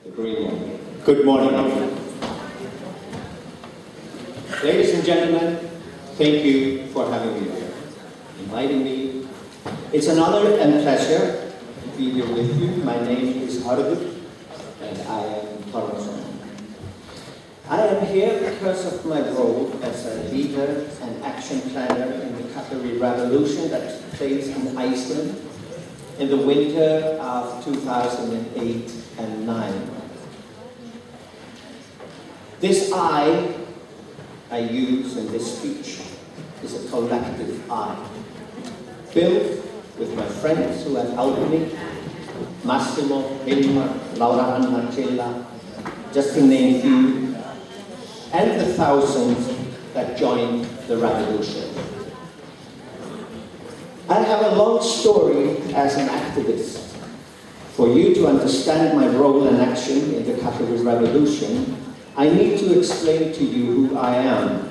the green one. Good morning. Ladies and gentlemen, thank you for having me here, inviting me. It's an honor and pleasure to be here with you. My name is Hördur, and I am Torfason. I am here because of my role as a leader and action planner in the Icelandic Revolution that took place in Iceland in the winter of 2008 and 9. This I use in this speech is a collective I, built with my friends who have helped me, Massimo, Hilmar, Laura Anna Cella, just to name a few, and the thousands that joined the revolution. I have a long story as an activist. For you to understand my role and action in the Icelandic Revolution, I need to explain to you who I am.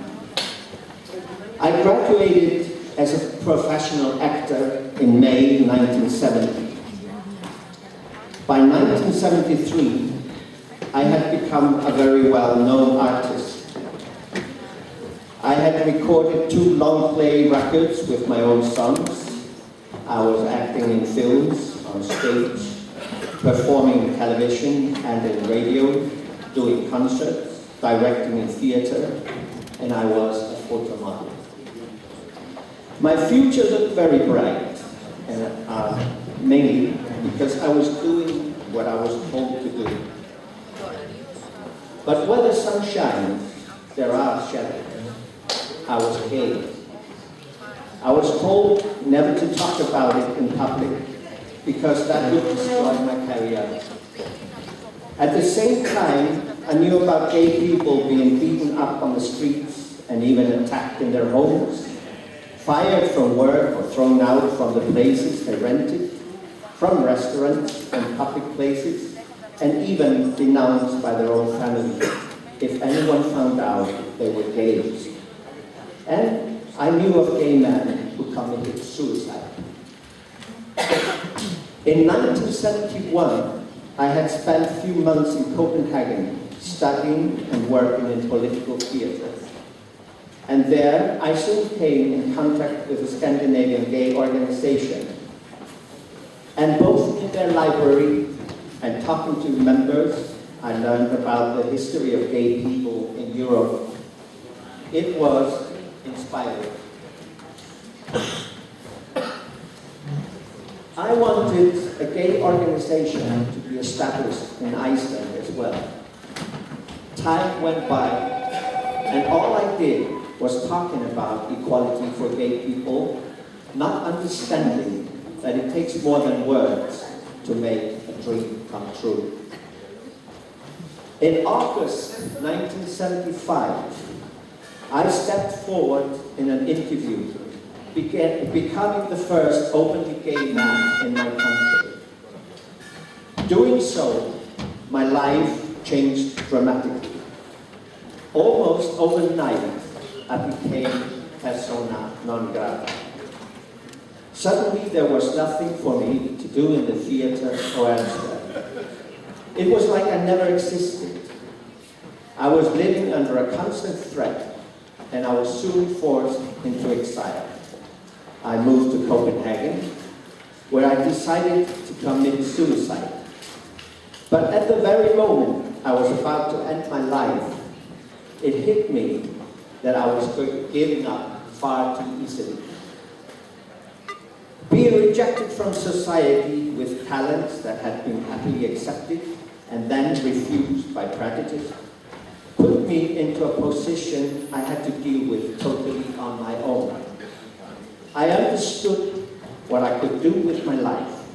I graduated as a professional actor in May 1970. By 1973, I had become a very well-known artist. I had recorded 2 long-play records with my own songs. I was acting in films, on stage, performing in television and in radio, doing concerts, directing in theater, and I was a photo model. My future looked very bright, and mainly because I was doing what I was told to do. But where the sun shines, there are shadows. I was gay. I was told never to talk about it in public because that would destroy my career. At the same time, I knew about gay people being beaten up on the streets and even attacked in their homes, fired from work or thrown out from the places they rented, from restaurants and public places, and even denounced by their own family if anyone found out they were gays. And I knew of gay men who committed suicide. In 1971, I had spent a few months in Copenhagen studying and working in political theater. And there, I soon came in contact with a Scandinavian gay organization. And both in their library and talking to members, I learned about the history of gay people in Europe. It was inspiring. I wanted a gay organization to be established in Iceland as well. Time went by, and all I did was talking about equality for gay people, not understanding that it takes more than words to make a dream come true. In August 1975, I stepped forward in an interview, becoming the first openly gay man in my country. Doing so, my life changed dramatically. Almost overnight, I became persona non grata. Suddenly, there was nothing for me to do in the theater or elsewhere. It was like I never existed. I was living under a constant threat, and I was soon forced into exile. I moved to Copenhagen, where I decided to commit suicide. But at the very moment I was about to end my life, it hit me that I was giving up far too easily. Being rejected from society with talents that had been happily accepted and then refused by prejudice put me into a position I had to deal with totally on my own. I understood what I could do with my life,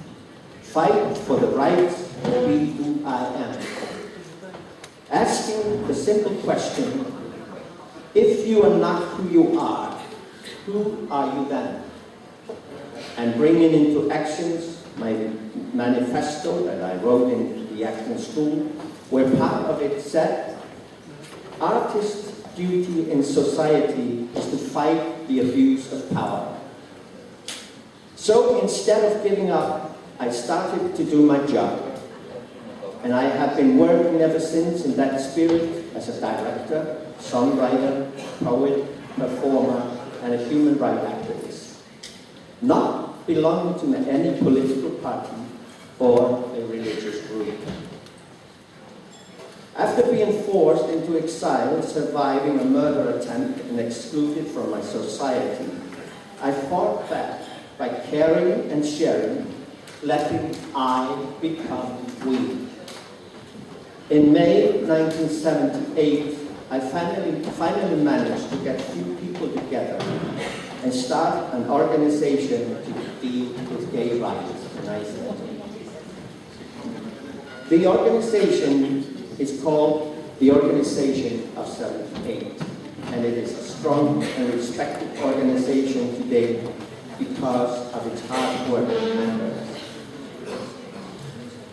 fight for the right to be who I am. Asking the simple question, if you are not who you are, who are you then? And bringing into actions my manifesto that I wrote in the acting school, where part of it said, artists' duty in society is to fight the abuse of power. So instead of giving up, I started to do my job. and I have been working ever since in that spirit as a director, songwriter, poet, performer, and a human rights activist, not belonging to any political party or a religious group. After being forced into exile, surviving a murder attempt and excluded from my society, I fought back by caring and sharing, letting I become we. In May 1978, I finally managed to get a few people together and start an organization to deal with gay rights in Iceland. The organization is called the Organization of 78, and it is a strong and respected organization today because of its hard work members.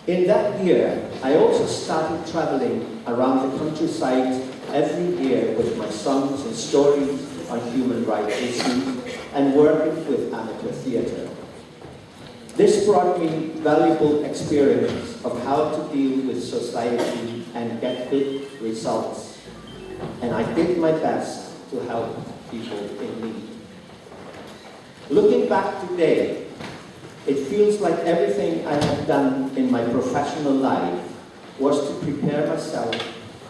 In that year, I also started traveling around the countryside every year with my songs and stories on human rights issues and working with amateur theatre. This brought me valuable experience of how to deal with society and get good results. And I did my best to help people in need. Looking back today, it feels like everything I have done in my professional life was to prepare myself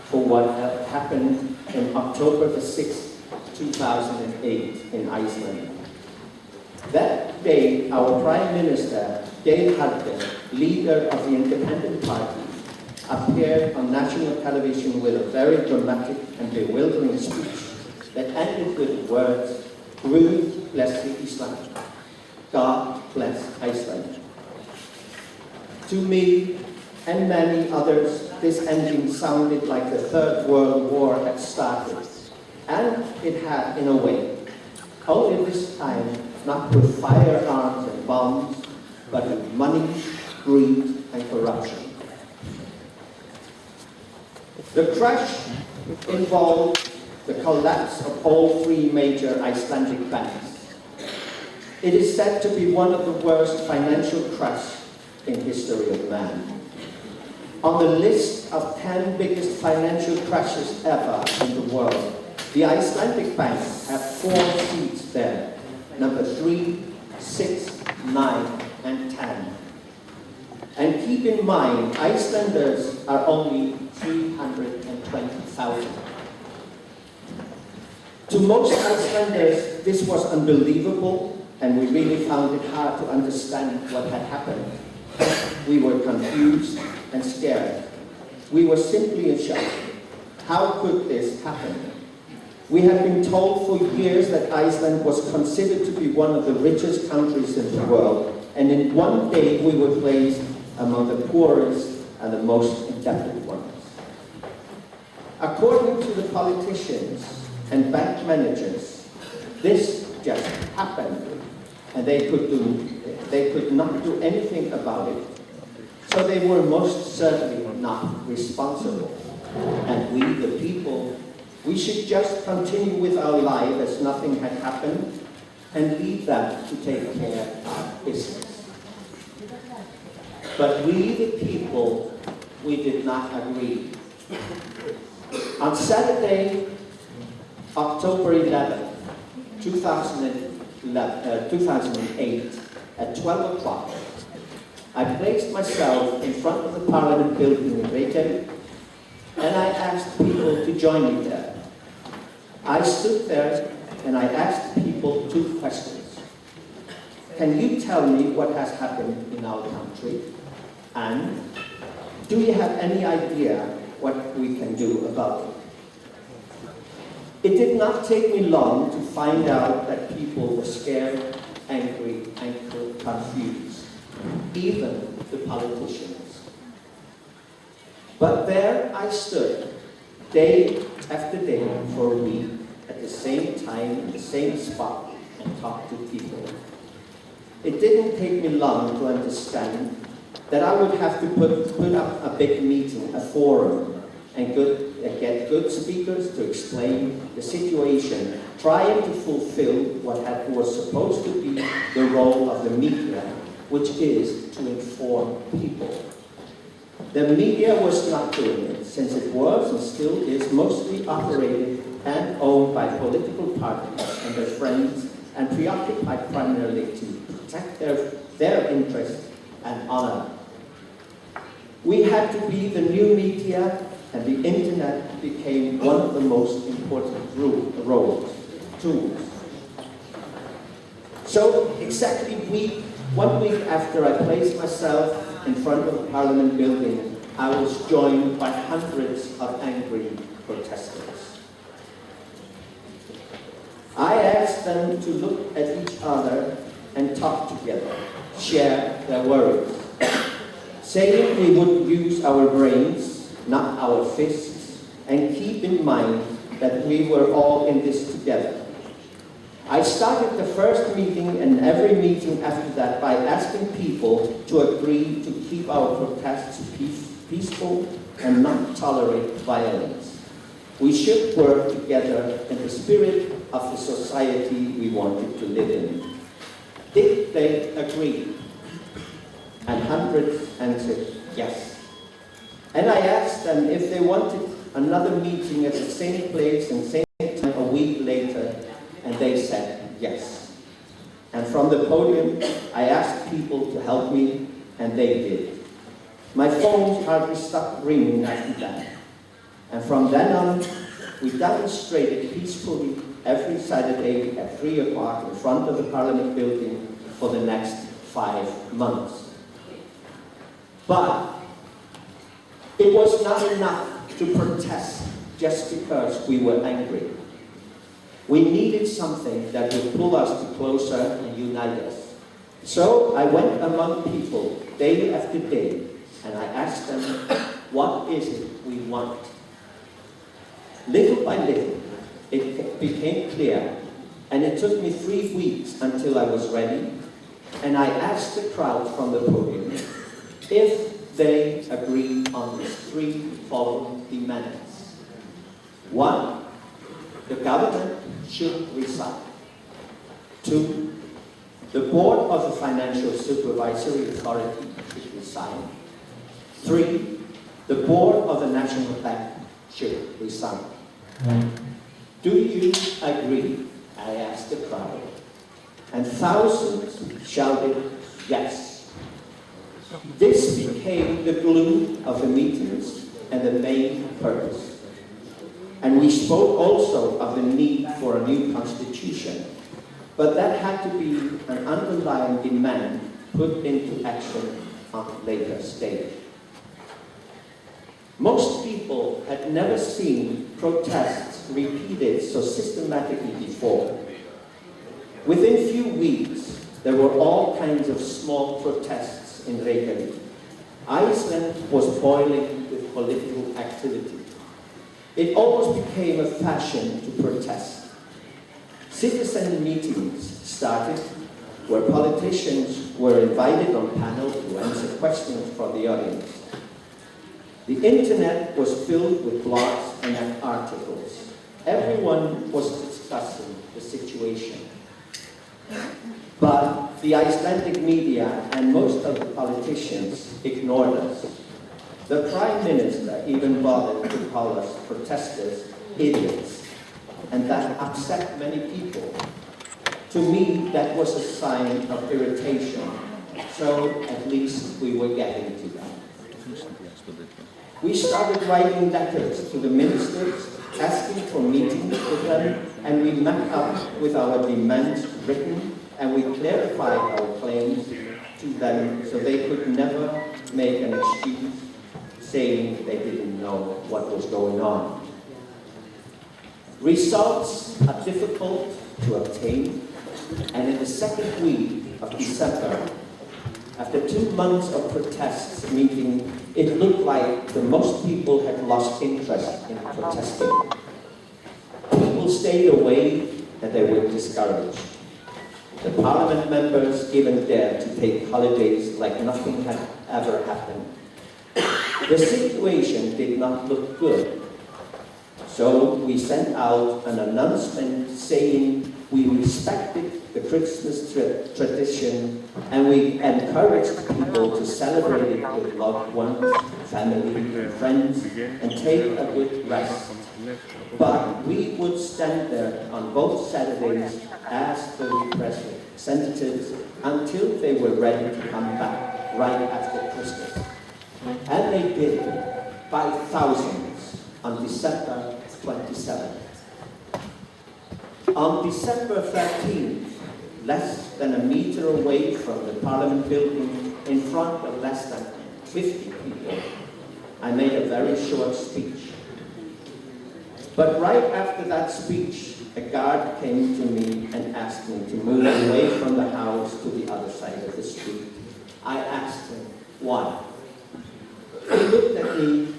for what had happened in October the 6th, 2008 in Iceland. That day, our Prime Minister, Hördur, leader of the Independent Party, appeared on national television with a very dramatic and bewildering speech that ended with the words, "Gud bless Iceland. God bless Iceland." To me and many others, this ending sounded like the Third World War had started. And it had, in a way, only this time not with firearms and bombs, but with money, greed, and corruption. The crash involved the collapse of all three major Icelandic banks. It is said to be one of the worst financial crashes in history of man. On the list of 10 biggest financial crashes ever in the world, the Icelandic banks have 4 seats there, number 3, 6, 9, and 10. And keep in mind, Icelanders are only 320,000. To most Icelanders, this was unbelievable, and we really found it hard to understand what had happened. We were confused and scared. We were simply in shock. How could this happen? We had been told for years that Iceland was considered to be one of the richest countries in the world, and in one day we were placed among the poorest and the most indebted ones. According to the politicians and bank managers, this just happened, and they could not do anything about it. So they were most certainly not responsible. And we, the people, we should just continue with our life as nothing had happened and leave them to take care of our business. But we, the people, we did not agree. On Saturday, October 11th, 2008, at 12 o'clock, I placed myself in front of the Parliament building in Reykjavik, and I asked people to join me there. I stood there and I asked people 2 questions. Can you tell me what has happened in our country? And do you have any idea what we can do about it? It did not take me long to find out that people were scared, angry, and confused, even the politicians. But there I stood, day after day for a week, at the same time, in the same spot, and talked to people. It didn't take me long to understand that I would have to put up a big meeting, a forum, and get good speakers to explain the situation, trying to fulfill what was supposed to be the role of the media, which is to inform people. The media was not doing it, since it was and still is mostly operated and owned by political parties and their friends, and preoccupied primarily to protect their interests and honor. We had to be the new media, and the internet became one of the most important tools. So exactly 1 week after I placed myself in front of the Parliament building, I was joined by hundreds of angry protesters. I asked them to look at each other and talk together, share their worries, saying we would use our brains, not our fists, and keep in mind that we were all in this together. I started the first meeting and every meeting after that by asking people to agree to keep our protests peaceful and not tolerate violence. We should work together in the spirit of the society we wanted to live in. Did they agree? And hundreds answered yes. And I asked them if they wanted another meeting at the same place and same time a week later, and they said yes. And from the podium, I asked people to help me, and they did. My phone hardly stopped ringing after that. And from then on, we demonstrated peacefully every Saturday at 3 o'clock in front of the Parliament building for the next 5 months. But it was not enough to protest just because we were angry. We needed something that would pull us closer and unite us. So I went among people day after day, and I asked them, what is it we want? Little by little, it became clear, and it took me 3 weeks until I was ready, and I asked the crowd from the podium if they agreed on these 3 following demands. 1, the government should resign. 2, the board of the Financial Supervisory Authority should resign. 3, the board of the National Bank should resign. Do you agree? I asked the crowd. And thousands shouted yes. This became the glue of the meetings and the main purpose. And we spoke also of the need for a new constitution, but that had to be an underlying demand put into action on a later stage. Most people had never seen protests repeated so systematically before. Within few weeks, there were all kinds of small protests in Reykjavik. Iceland was boiling with political activity. It almost became a fashion to protest. Citizen meetings started where politicians were invited on panel to answer questions from the audience. The internet was filled with blogs and articles. Everyone was discussing the situation. But the Icelandic media and most of the politicians ignored us. The Prime Minister even bothered to call us protesters idiots, and that upset many people. To me, that was a sign of irritation, so at least we were getting to that. We started writing letters to the ministers, asking for meetings with them, and we met up with our demands written, and we clarified our claims to them so they could never make an excuse saying they didn't know what was going on. Results are difficult to obtain, and in the second week of December, after 2 months of protests meeting, it looked like the most people had lost interest in protesting. People stayed away and they were discouraged. The parliament members even dared to take holidays like nothing had ever happened. The situation did not look good. So we sent out an announcement saying we respected the Christmas tradition, and we encouraged people to celebrate it with loved ones, family, and friends, and take a good rest. But we would stand there on both Saturdays as the representatives until they were ready to come back right after Christmas. And they did, by thousands, on December 27th. On December 13th, less than a meter away from the Parliament building, in front of less than 50 people, I made a very short speech. But right after that speech, a guard came to me and asked me to move away from the house to the other side of the street. I asked him, why? He looked at me.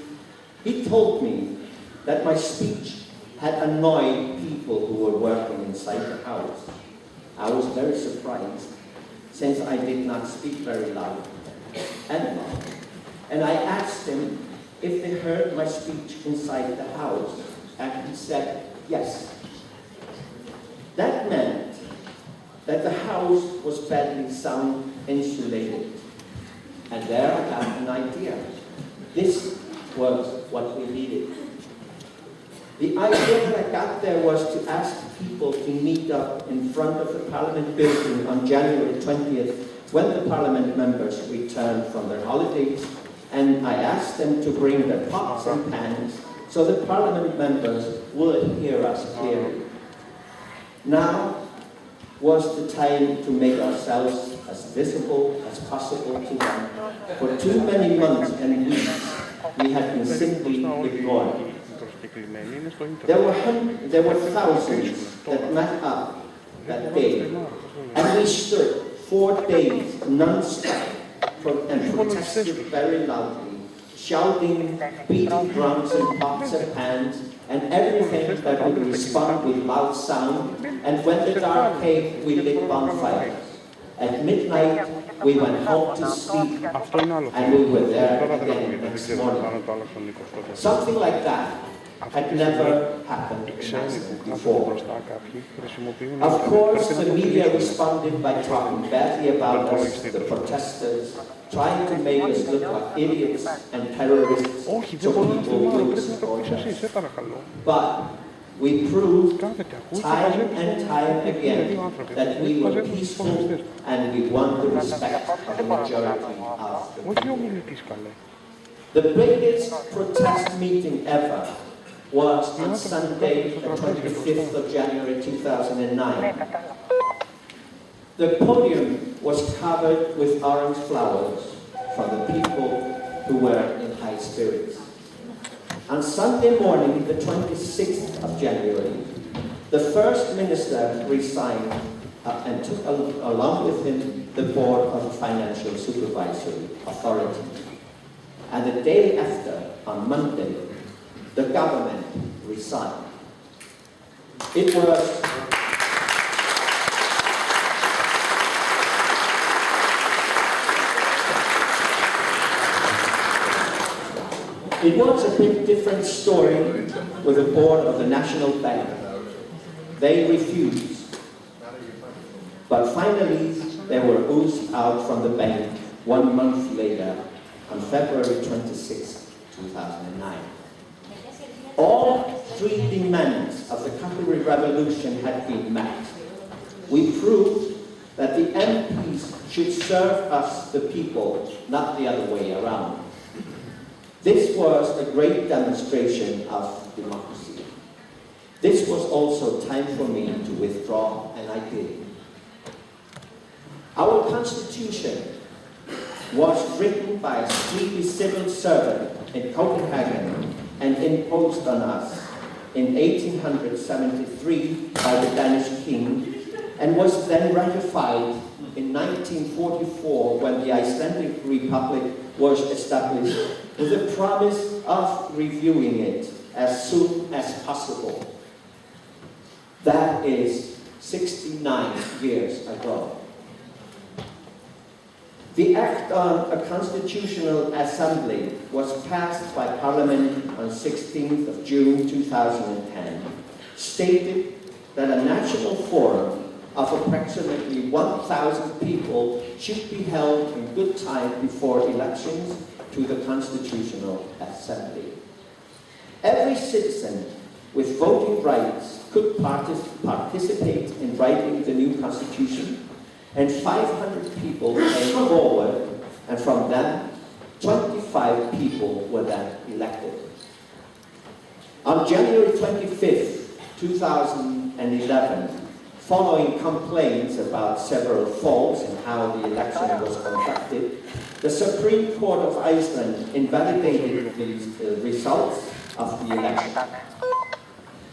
He told me that my speech had annoyed people who were working inside the house. I was very surprised, since I did not speak very loud and long. And I asked him if they heard my speech inside the house, and he said, yes. That meant that the house was badly sound insulated. And there I got an idea. This was what we needed. The idea that I got there was to ask people to meet up in front of the Parliament building on January 20th, when the Parliament members returned from their holidays, and I asked them to bring their pots and pans so the Parliament members would hear us clearly. Now was the time to make ourselves as visible as possible to them. For too many months and weeks, we had been simply ignored. There were thousands that met up that day, and we stood 4 days non-stop and protested very loudly, shouting, beating drums and pots and pans, and everything that would respond with loud sound. And when the dark came, we lit bonfires. At midnight, we went home to sleep, and we were there again next morning. Something like that had never happened in Iceland before. Of course, the media responded by talking badly about us, the protesters, trying to make us look like idiots and terrorists so people would support us. But we proved time and time again that we were peaceful and we won the respect of the majority of the people. The biggest protest meeting ever was on Sunday, the 25th of January 2009. The podium was covered with orange flowers for the people who were in high spirits. On Sunday morning, the 26th of January, the First Minister resigned and took along with him the board of the Financial Supervisory Authority. And the day after, on Monday, the government resigned. It was a bit different story with the board of the National Bank. They refused. But finally, they were oozed out from the bank 1 month later, on February 26, 2009. All 3 demands of the Hördur Revolution had been met. We proved that the MPs should serve us, the people, not the other way around. This was a great demonstration of democracy. This was also time for me to withdraw, and I did. Our Constitution was written by a sleepy civil servant in Copenhagen and imposed on us in 1873 by the Danish king, and was then ratified in 1944 when the Icelandic Republic was established, with the promise of reviewing it as soon as possible. That is 69 years ago. The Act on a Constitutional Assembly was passed by Parliament on 16th of June 2010, stated that a national forum of approximately 1,000 people should be held in good time before elections to the Constitutional Assembly. Every citizen with voting rights could participate in writing the new Constitution, and 500 people came forward, and from them, 25 people were then elected. On January 25th, 2011, following complaints about several faults in how the election was conducted, the Supreme Court of Iceland invalidated the results of the election.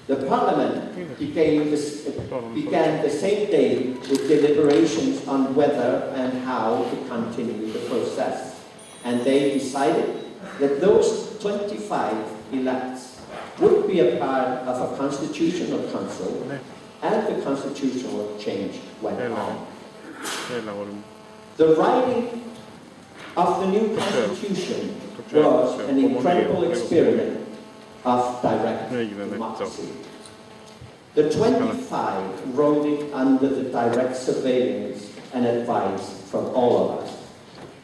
The Parliament began the same day with deliberations on whether and how to continue the process, and they decided that those 25 elects would be a part of a constitutional council, and the constitutional change went on. The writing of the new constitution was an incredible experiment of direct democracy. The 25 wrote it under the direct surveillance and advice from all of us,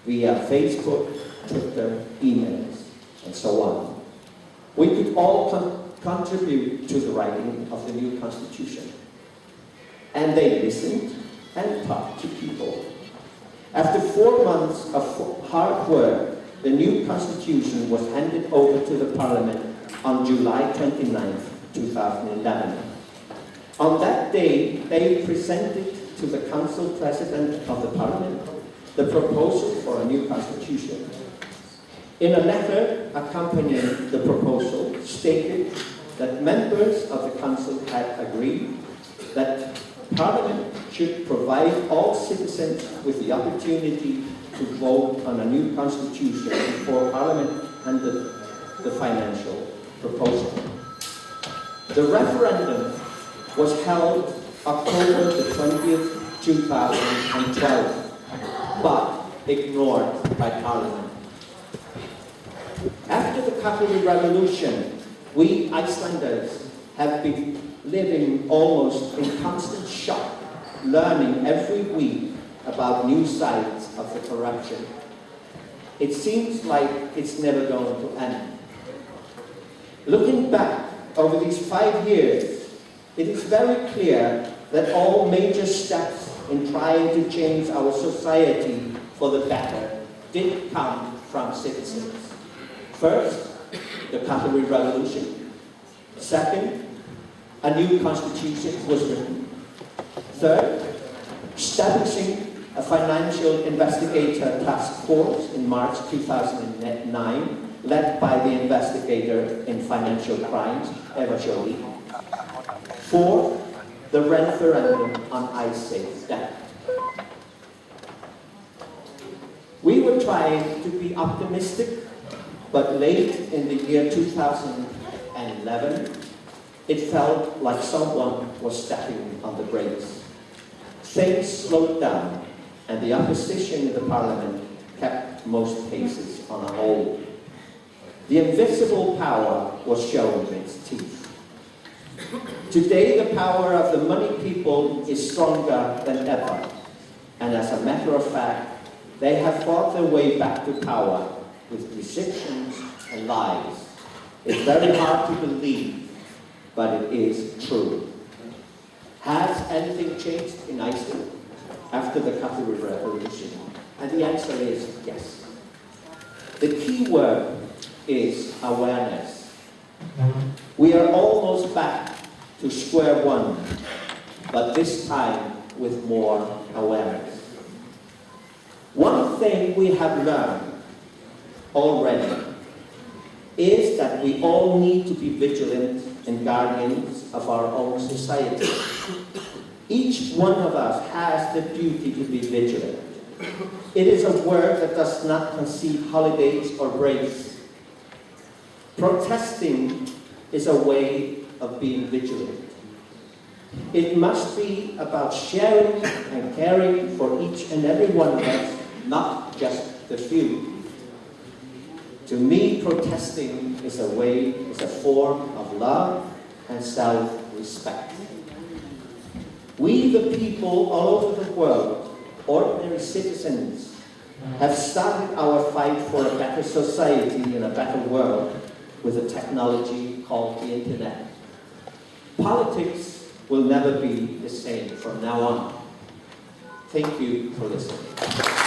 via Facebook, Twitter, emails, and so on. We could all contribute to the writing of the new constitution. And they listened and talked to people. After 4 months of hard work, the new constitution was handed over to the Parliament on July 29th, 2011. On that day, they presented to the Council President of the Parliament the proposal for a new constitution. In a letter accompanying the proposal, stated that members of the Council had agreed that Parliament should provide all citizens with the opportunity to vote on a new constitution before Parliament handed the financial proposal. The referendum was held October the 20th, 2012, but ignored by Parliament. After the Hördur Revolution, we Icelanders have been living almost in constant shock, learning every week about new sides of the corruption. It seems like it's never going to end. Looking back over these 5 years, it is very clear that all major steps in trying to change our society for the better did come from citizens. First, the Hördur Revolution. Second, a new constitution was written. Third, establishing a financial investigator task force in March 2009, led by the investigator in financial crimes, Eva Jolie. Fourth, the referendum on Iceland's debt. We were trying to be optimistic, but late in the year 2011, it felt like someone was stepping on the brakes. Things slowed down, and the opposition in the Parliament kept most cases on hold. The invisible power was showing its teeth. Today, the power of the money people is stronger than ever, and as a matter of fact, they have fought their way back to power with deceptions and lies. It's very hard to believe, but it is true. Has anything changed in Iceland after the Hördur Revolution? And the answer is yes. The key word is awareness. We are almost back to square one, but this time with more awareness. One thing we have learned already is that we all need to be vigilant and guardians of our own society. Each one of us has the duty to be vigilant. It is a word that does not concede holidays or breaks. Protesting is a way of being vigilant. It must be about sharing and caring for each and every one of us, not just the few. To me, protesting is a form of love and self-respect. We, the people all over the world, ordinary citizens, have started our fight for a better society and a better world with a technology called the internet. Politics will never be the same from now on. Thank you for listening.